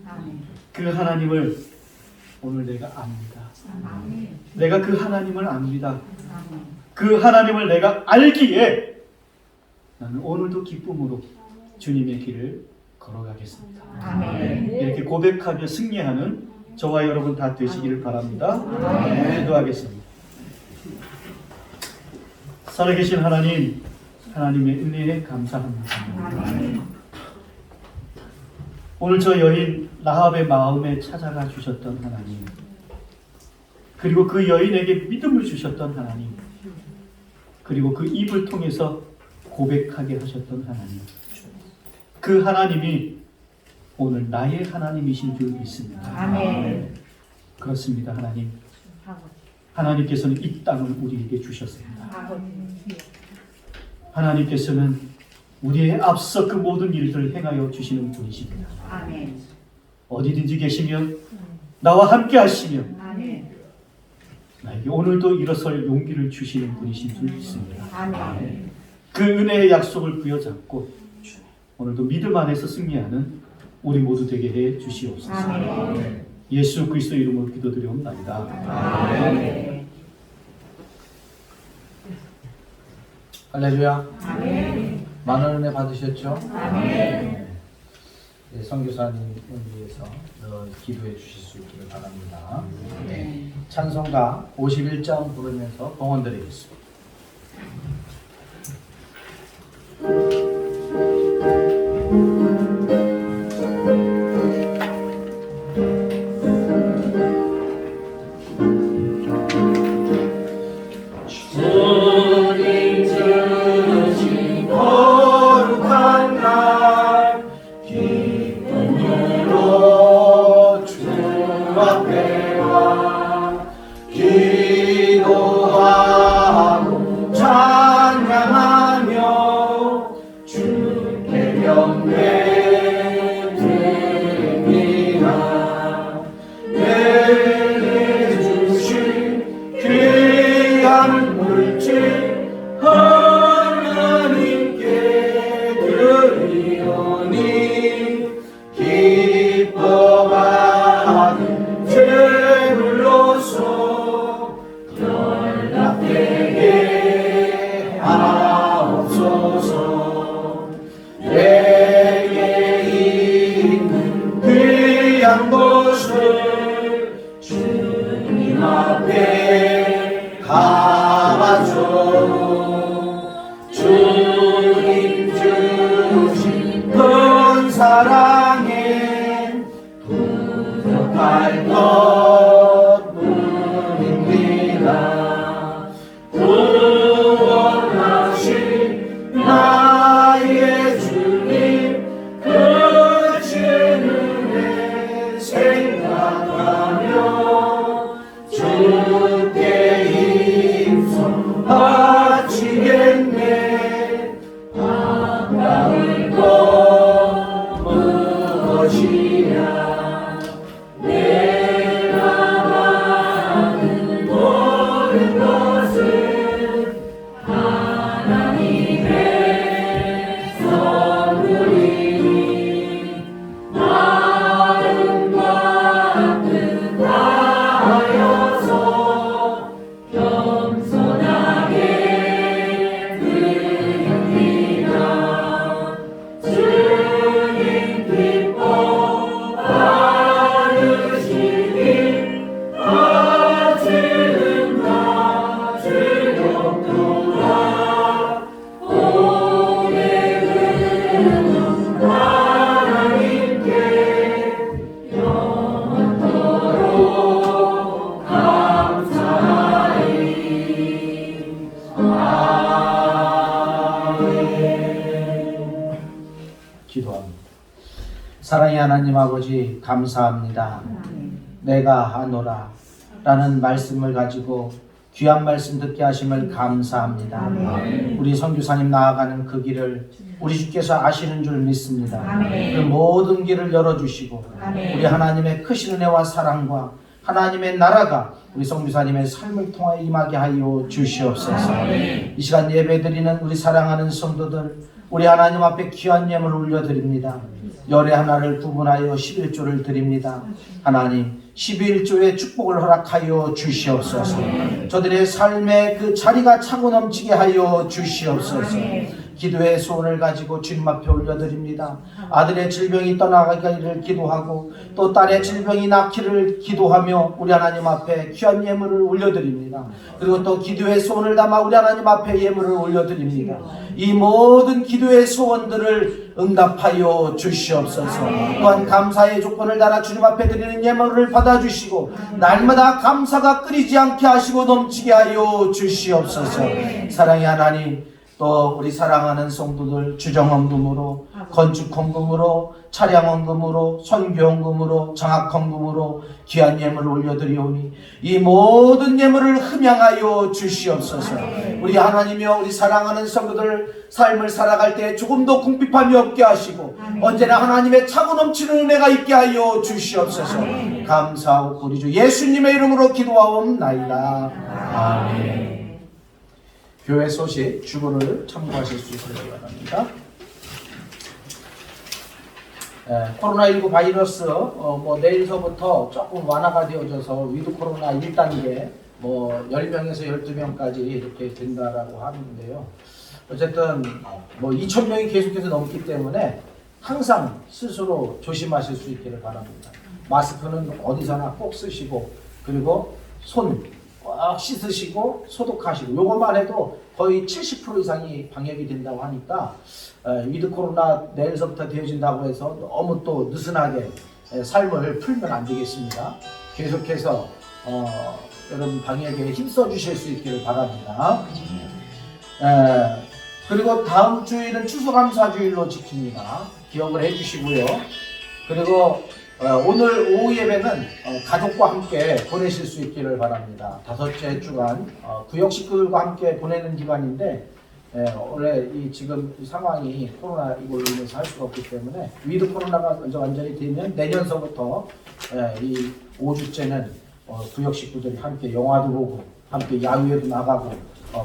아멘. 그 하나님을 오늘 내가 압니다. 아멘. 내가 그 하나님을 압니다. 아멘. 그 하나님을 내가 알기에 나는 오늘도 기쁨으로 주님의 길을 걸어가겠습니다. 아멘. 이렇게 고백하며 승리하는 저와 여러분 다 되시기를 바랍니다. 기도하겠습니다. 살아계신 하나님, 하나님의 은혜에 감사합니다. 오늘 저 여인 라합의 마음에 찾아가 주셨던 하나님, 그리고 그 여인에게 믿음을 주셨던 하나님, 그리고 그 입을 통해서 고백하게 하셨던 하나님, 그 하나님이 오늘 나의 하나님이신 줄 믿습니다. 아멘. 그렇습니다. 하나님, 하나님께서는 이 땅을 우리에게 주셨습니다. 하나님께서는 우리의 앞서 그 모든 일들을 행하여 주시는 분이십니다. 아멘. 어디든지 계시면 나와 함께 하시면 아멘. 나에게 오늘도 일어설 용기를 주시는 분이신 줄 믿습니다. 아멘. 그 은혜의 약속을 부여잡고 오늘도 믿음 안에서 승리하는 우리 모두 되게 해 주시옵소서. 아멘. 예수 그리스도 이름으로 기도드리옵나이다. 아멘. 할렐루야. 아멘. 많은 은혜 받으셨죠? 아멘. 네, 선교사님을 위해서 기도해 주실 수 있기를 바랍니다. 네, 찬송가 51장 부르면서 봉헌 드리겠습니다. 주님 주신 거룩한 날 기쁨으로 주 앞에 와 기도하고 찬양하며 주께 경배 드립니다. 내게 주신 귀한 물질 하나님께 드리오니 기뻐하는 제물로서 연락되게 하옵소서. 내게 있는 귀한 것을 주님 앞에 감아줘. 주님 주신 큰 사랑에 부족할 것 뿐입니다. 구원하신 나의 주님 크신 은혜 생각하며 주께 힘써 바치겠네. 아까울 것 무엇이야. 내가 받은 모든 것은 하나님의 선물이니 마음과 뜻 다하여서 겸손하게 드립니다. 주님 기뻐 받으시니 아직은 나 즐겁도다. 오늘은 하나님께 영원토록 감사하리. 아멘. 기도합니다. 사랑의 하나님 아버지 감사합니다. 내가 하노라 라는 말씀을 가지고 귀한 말씀 듣게 하심을 감사합니다. 우리 선교사님 나아가는 그 길을 우리 주께서 아시는 줄 믿습니다. 그 모든 길을 열어주시고 우리 하나님의 크신 은혜와 사랑과 하나님의 나라가 우리 선교사님의 삶을 통하여 임하게 하여 주시옵소서. 이 시간 예배드리는 우리 사랑하는 성도들, 우리 하나님 앞에 귀한 예물을 올려드립니다. 열의 하나를 구분하여 11조를 드립니다. 하나님 11조의 축복을 허락하여 주시옵소서. 저들의 삶의 그 자리가 차고 넘치게 하여 주시옵소서. 기도의 소원을 가지고 주님 앞에 올려드립니다. 아들의 질병이 떠나가기를 기도하고 또 딸의 질병이 낫기를 기도하며 우리 하나님 앞에 귀한 예물을 올려드립니다. 그리고 또 기도의 소원을 담아 우리 하나님 앞에 예물을 올려드립니다. 이 모든 기도의 소원들을 응답하여 주시옵소서. 또한 감사의 조건을 달아 주님 앞에 드리는 예물을 받아주시고 날마다 감사가 끊이지 않게 하시고 넘치게 하여 주시옵소서. 사랑의 하나님, 또 우리 사랑하는 성도들 주정헌금으로, 건축헌금으로, 차량헌금으로, 선교헌금으로, 장학헌금으로 귀한 예물을 올려드리오니 이 모든 예물을 흠양하여 주시옵소서. 우리 하나님이여, 우리 사랑하는 성도들 삶을 살아갈 때 조금도 궁핍함이 없게 하시고 언제나 하나님의 차고 넘치는 은혜가 있게 하여 주시옵소서. 감사하고 우리 주 예수님의 이름으로 기도하옵나이다. 아멘. 교회 소식 주보를 참고하실 수 있도록 바랍니다. 코로나19 바이러스 내일서부터 조금 완화가 되어져서 위드 코로나 1단계 10명에서 12명까지 이렇게 된다라고 하는데요. 어쨌든 2,000명이 계속해서 넘기 때문에 항상 스스로 조심하실 수 있기를 바랍니다. 마스크는 어디서나 꼭 쓰시고, 그리고 손 꼭 씻으시고 소독하시고, 요것만 해도 거의 70% 이상이 방역이 된다고 하니까 위드 코로나 내일서부터 되어진다고 해서 너무 또 느슨하게 삶을 풀면 안 되겠습니다. 계속해서 여러분 방역에 힘써 주실 수 있기를 바랍니다. 그리고 다음 주일은 추수감사주일로 지킵니다. 기억을 해주시고요. 그리고 오늘 오후 예배는 가족과 함께 보내실 수 있기를 바랍니다. 5째 주간 구역 식구들과 함께 보내는 기간인데 원래 지금 이 상황이 코로나 이걸로 인해서 할 수가 없기 때문에 위드 코로나가 먼저 완전히 되면 내년서부터 이 5주째는 구역 식구들이 함께 영화도 보고 함께 야유회도 나가고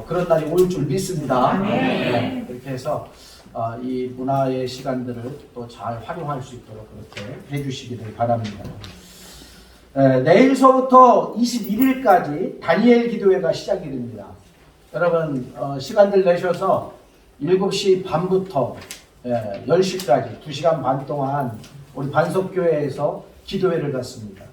그런 날이 올 줄 믿습니다. 그렇게 해서 이 문화의 시간들을 또 잘 활용할 수 있도록 그렇게 해주시기를 바랍니다. 내일서부터 21일까지 다니엘 기도회가 시작이 됩니다. 여러분 시간들 내셔서 7시 반부터 10시까지 2시간 반 동안 우리 반석교회에서 기도회를 갖습니다.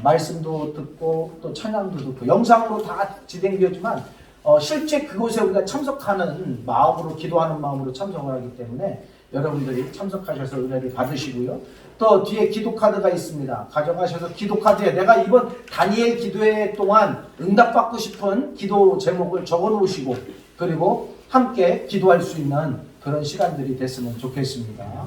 말씀도 듣고 또 찬양도 듣고 영상으로 다 진행되었지만 실제 그곳에 우리가 참석하는 마음으로, 기도하는 마음으로 참석을 하기 때문에 여러분들이 참석하셔서 은혜를 받으시고요. 또 뒤에 기도카드가 있습니다. 가져가셔서 기도카드에 내가 이번 다니엘 기도회 동안 응답받고 싶은 기도 제목을 적어 놓으시고 그리고 함께 기도할 수 있는 그런 시간들이 됐으면 좋겠습니다.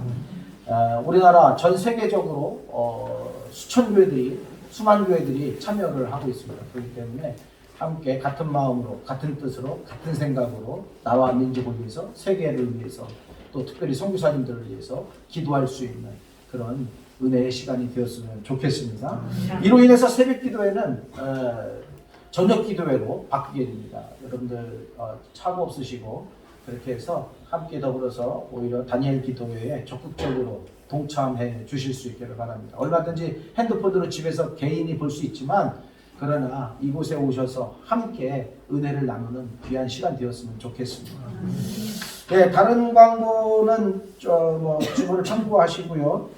우리나라 전 세계적으로 수천 교회들이, 수만 교회들이 참여를 하고 있습니다. 그렇기 때문에 함께 같은 마음으로, 같은 뜻으로, 같은 생각으로 나와 민족을 위해서, 세계를 위해서, 또 특별히 선교사님들을 위해서 기도할 수 있는 그런 은혜의 시간이 되었으면 좋겠습니다. 이로 인해서 새벽 기도회는 저녁 기도회로 바뀌게 됩니다. 여러분들 차고 없으시고 그렇게 해서 함께 더불어서 오히려 다니엘 기도회에 적극적으로 동참해 주실 수 있기를 바랍니다. 얼마든지 핸드폰으로 집에서 개인이 볼 수 있지만 그러나 이곳에 오셔서 함께 은혜를 나누는 귀한 시간 되었으면 좋겠습니다. 네, 다른 광고는 주보를 참고하시고요.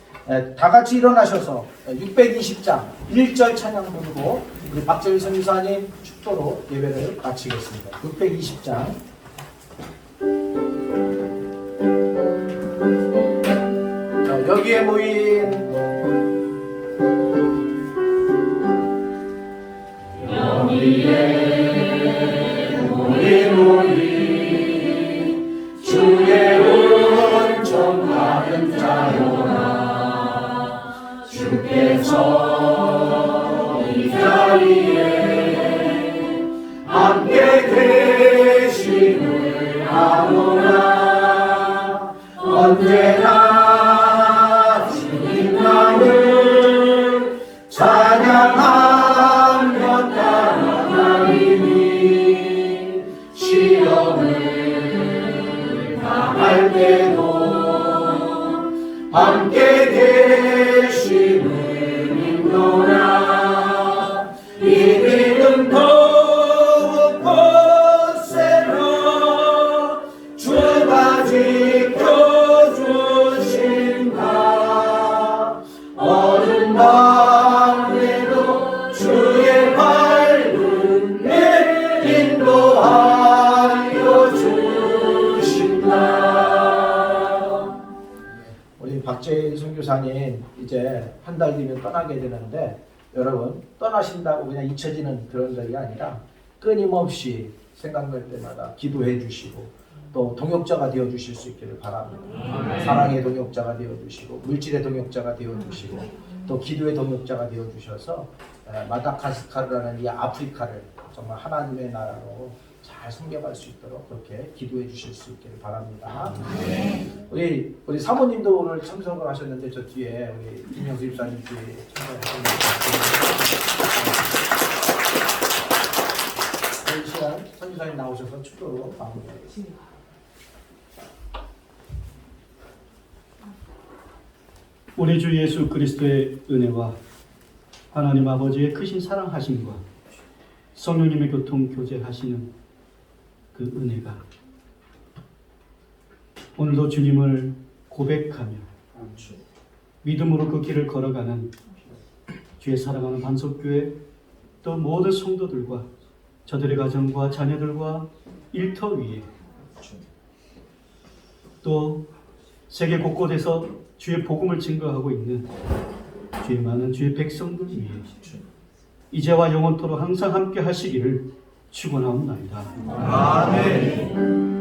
다 같이 일어나셔서 620장 1절 찬양 부르고 우리 박재일 선교사님 축도로 예배를 마치겠습니다. 620장. 여기에 모인 우리 주의 은총 받은 자로다. 주께서 이 자리에 언제나 주님만을 찬양하며 따라가리니 시험을 당할 때도 함께 계심을 믿노라. 이 믿음 더욱 굳세라. 주가 지켜주신다. 어른 밤에도 주의 밝은 길 인도하여 주신다. 우리 박재일 선교사님 이제 한 달 뒤면 떠나게 되는데, 여러분 떠나신다고 그냥 잊혀지는 그런 적이 아니라 끊임없이 생각날 때마다 기도해 주시고 또 동역자가 되어 주실 수 있기를 바랍니다. 사랑의 동역자가 되어 주시고 물질의 동역자가 되어 주시고 또 기도의 동역자가 되어 주셔서 마다가스카르라는 이 아프리카를 정말 하나님의 나라로 잘 섬겨갈 수 있도록 그렇게 기도해 주실 수 있기를 바랍니다. 우리 사모님도 오늘 참석을 하셨는데 저 뒤에 우리 김영수 집사님 뒤에 참석하셨는데 이 시간 선교사님 나오셔서 축도로 마무리하겠습니다. 우리 주 예수 그리스도의 은혜와 하나님 아버지의 크신 사랑하심과 성령님의 교통 교제하시는 그 은혜가 오늘도 주님을 고백하며 믿음으로 그 길을 걸어가는 주의 사랑하는 반석교회 또 모든 성도들과 저들의 가정과 자녀들과 일터 위에 또 세계 곳곳에서 주의 복음을 증거하고 있는 주의 많은 주의 백성들 위해 이제와 영원토록 항상 함께 하시기를 축원하옵나이다. 아멘.